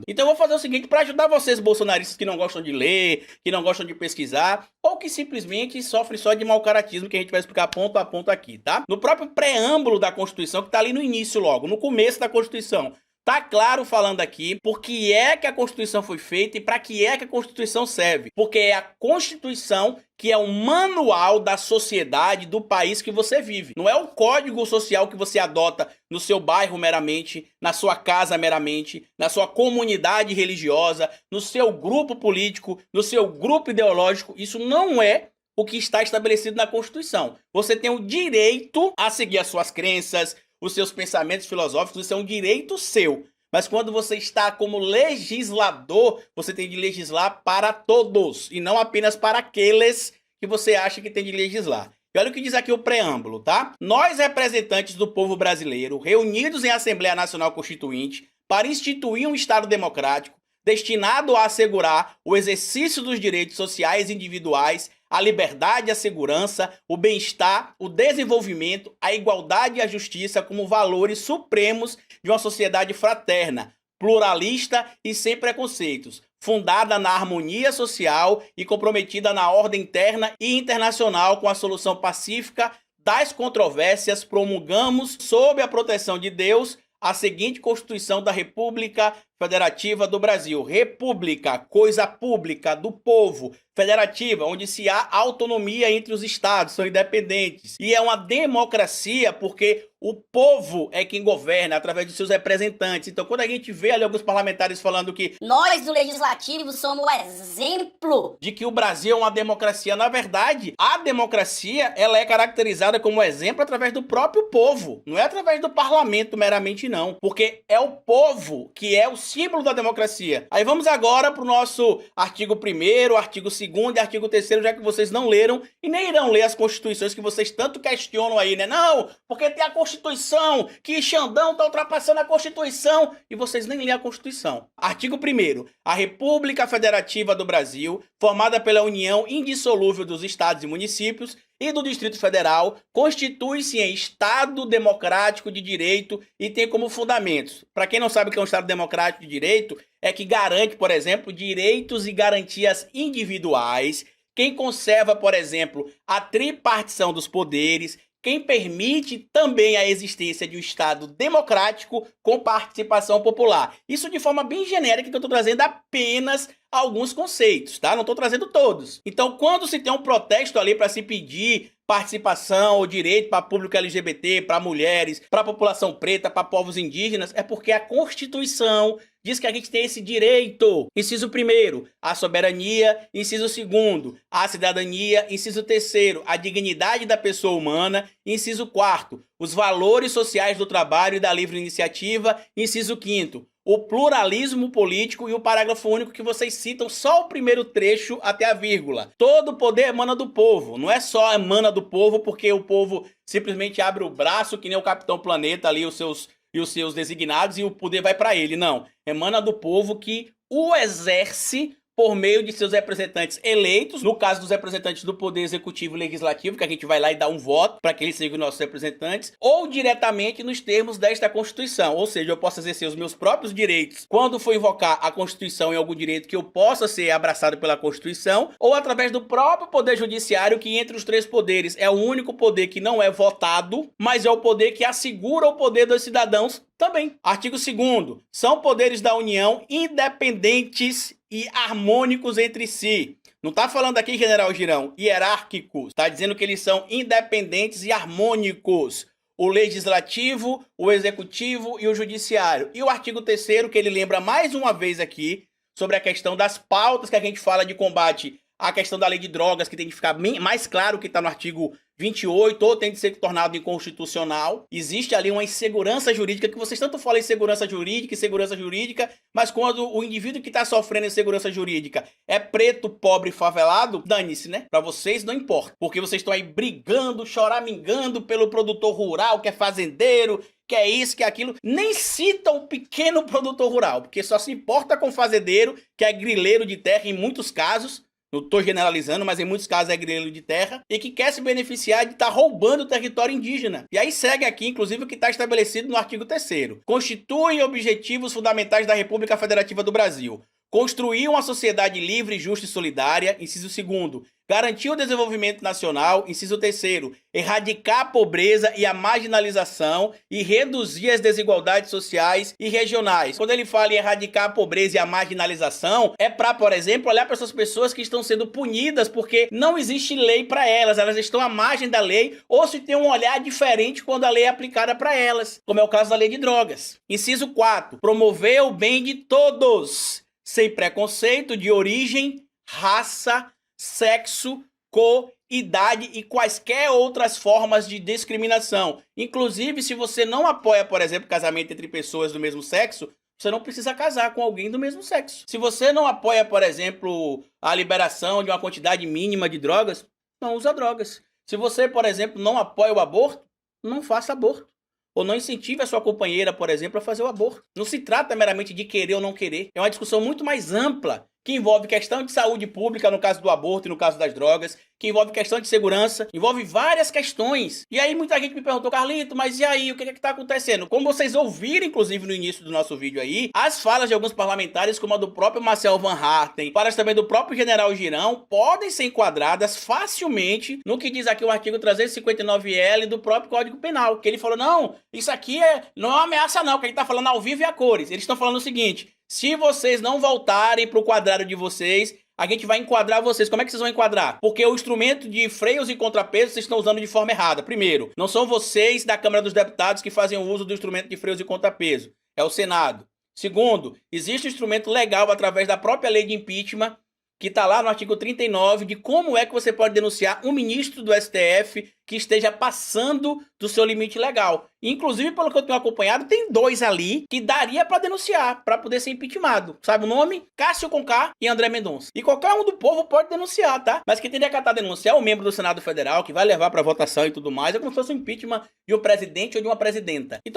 Então eu vou fazer o seguinte para ajudar vocês bolsonaristas que não gostam de ler, que não gostam de pesquisar, ou que simplesmente sofrem só de mau caratismo, que a gente vai explicar ponto a ponto aqui, tá? No próprio preâmbulo da Constituição, que tá ali no início logo, no começo da Constituição, tá claro falando aqui por que é que a Constituição foi feita e para que é que a Constituição serve. Porque é a Constituição que é o manual da sociedade do país que você vive. Não é o código social que você adota no seu bairro meramente, na sua casa meramente, na sua comunidade religiosa, no seu grupo político, no seu grupo ideológico. Isso não é o que está estabelecido na Constituição. Você tem o direito a seguir as suas crenças, os seus pensamentos filosóficos, isso é um direito seu. Mas quando você está como legislador, você tem de legislar para todos, e não apenas para aqueles que você acha que tem de legislar. E olha o que diz aqui o preâmbulo, tá? Nós, representantes do povo brasileiro, reunidos em Assembleia Nacional Constituinte, para instituir um Estado democrático, destinado a assegurar o exercício dos direitos sociais individuais, a liberdade e a segurança, o bem-estar, o desenvolvimento, a igualdade e a justiça como valores supremos de uma sociedade fraterna, pluralista e sem preconceitos, fundada na harmonia social e comprometida na ordem interna e internacional com a solução pacífica das controvérsias, promulgamos, sob a proteção de Deus, a seguinte Constituição da República Federativa do Brasil. República, coisa pública, do povo. Federativa, onde se há autonomia entre os estados, são independentes. E é uma democracia porque o povo é quem governa através de seus representantes. Então, quando a gente vê ali alguns parlamentares falando que nós do Legislativo somos o exemplo de que o Brasil é uma democracia, na verdade, a democracia ela é caracterizada como exemplo através do próprio povo. Não é através do parlamento meramente, não. Porque é o povo que é o símbolo da democracia. Aí vamos agora para o nosso artigo 1º, artigo 2º e artigo 3º, já que vocês não leram e nem irão ler as constituições que vocês tanto questionam aí, né? Não, porque tem a Constituição, que Xandão tá ultrapassando a Constituição, e vocês nem lêem a Constituição. Artigo 1º. A República Federativa do Brasil, formada pela união indissolúvel dos estados e municípios e do Distrito Federal, constitui-se em Estado democrático de direito e tem como fundamentos. Para quem não sabe o que é um Estado democrático de direito, é que garante, por exemplo, direitos e garantias individuais, quem conserva, por exemplo, a tripartição dos poderes, quem permite também a existência de um Estado democrático com participação popular. Isso de forma bem genérica, que eu estou trazendo apenas alguns conceitos, tá? Não estou trazendo todos. Então, quando se tem um protesto ali para se pedir participação ou direito para público LGBT, para mulheres, para a população preta, para povos indígenas, é porque a Constituição diz que a gente tem esse direito. Inciso 1º, a soberania. Inciso 2º, a cidadania. Inciso 3º, a dignidade da pessoa humana. Inciso 4º, os valores sociais do trabalho e da livre iniciativa. Inciso 5º, o pluralismo político, e o parágrafo único que vocês citam só o primeiro trecho até a vírgula. Todo poder emana do povo. Não é só emana do povo porque o povo simplesmente abre o braço que nem o Capitão Planeta ali, os seus designados, e o poder vai para ele. Não. Emana do povo que o exerce por meio de seus representantes eleitos, no caso dos representantes do Poder Executivo e Legislativo, que a gente vai lá e dá um voto para que eles sejam nossos representantes, ou diretamente nos termos desta Constituição. Ou seja, eu posso exercer os meus próprios direitos quando for invocar a Constituição em algum direito que eu possa ser abraçado pela Constituição, ou através do próprio Poder Judiciário, que entre os três poderes é o único poder que não é votado, mas é o poder que assegura o poder dos cidadãos também. Artigo 2º. São poderes da União independentes e harmônicos entre si. Não está falando aqui, General Girão, hierárquicos. Está dizendo que eles são independentes e harmônicos. O Legislativo, o Executivo e o Judiciário. E o artigo 3º, que ele lembra mais uma vez aqui, sobre a questão das pautas que a gente fala de combate à questão da lei de drogas, que tem que ficar mais claro que está no artigo 28, ou tem de ser tornado inconstitucional. Existe ali uma insegurança jurídica, que vocês tanto falam em segurança jurídica, mas quando o indivíduo que está sofrendo insegurança jurídica é preto, pobre e favelado, dane-se, né? Para vocês não importa, porque vocês estão aí brigando, choramingando pelo produtor rural, que é fazendeiro, que é isso, que é aquilo. Nem citam o pequeno produtor rural, porque só se importa com o fazendeiro, que é grileiro de terra em muitos casos. eu tô generalizando, mas em muitos casos é grilo de terra, e que quer se beneficiar de estar roubando o território indígena. E aí segue aqui, inclusive, o que está estabelecido no artigo 3º. Constituem objetivos fundamentais da República Federativa do Brasil. Construir uma sociedade livre, justa e solidária, inciso 2º. Garantir o desenvolvimento nacional, inciso 3º. Erradicar a pobreza e a marginalização e reduzir as desigualdades sociais e regionais. Quando ele fala em erradicar a pobreza e a marginalização, é para, por exemplo, olhar para essas pessoas que estão sendo punidas porque não existe lei para elas, elas estão à margem da lei ou se tem um olhar diferente quando a lei é aplicada para elas, como é o caso da lei de drogas. Inciso 4. Promover o bem de todos, sem preconceito de origem, raça, sexo, cor, idade e quaisquer outras formas de discriminação. Inclusive, se você não apoia, por exemplo, casamento entre pessoas do mesmo sexo, você não precisa casar com alguém do mesmo sexo. Se você não apoia, por exemplo, a liberação de uma quantidade mínima de drogas, não usa drogas. Se você, por exemplo, não apoia o aborto, não faça aborto. Ou não incentive a sua companheira, por exemplo, a fazer o aborto. Não se trata meramente de querer ou não querer. É uma discussão muito mais ampla, que envolve questão de saúde pública, no caso do aborto e no caso das drogas, que envolve questão de segurança, envolve várias questões. E aí muita gente me perguntou, Carlito, mas e aí, o que é que tá acontecendo? Como vocês ouviram, inclusive, no início do nosso vídeo aí, as falas de alguns parlamentares, como a do próprio Marcel Van Hatten, falas também do próprio General Girão, podem ser enquadradas facilmente no que diz aqui o artigo 359L do próprio Código Penal, que ele falou, não, isso aqui não é uma ameaça não, que a gente tá falando ao vivo e a cores. Eles estão falando o seguinte, se vocês não voltarem pro quadrado de vocês, a gente vai enquadrar vocês. Como é que vocês vão enquadrar? Porque o instrumento de freios e contrapesos vocês estão usando de forma errada. Primeiro, não são vocês da Câmara dos Deputados que fazem o uso do instrumento de freios e contrapeso. É o Senado. Segundo, existe um instrumento legal através da própria lei de impeachment, que está lá no artigo 39, de como é que você pode denunciar um ministro do STF que esteja passando do seu limite legal. Inclusive, pelo que eu tenho acompanhado, tem 2 ali que daria para denunciar, para poder ser impeachmentado. Sabe o nome? Cássio Conká e André Mendonça. E qualquer um do povo pode denunciar, tá? Mas quem tem que acatar denunciar é o membro do Senado Federal, que vai levar para votação e tudo mais. É como se fosse um impeachment de um presidente ou de uma presidenta. Então,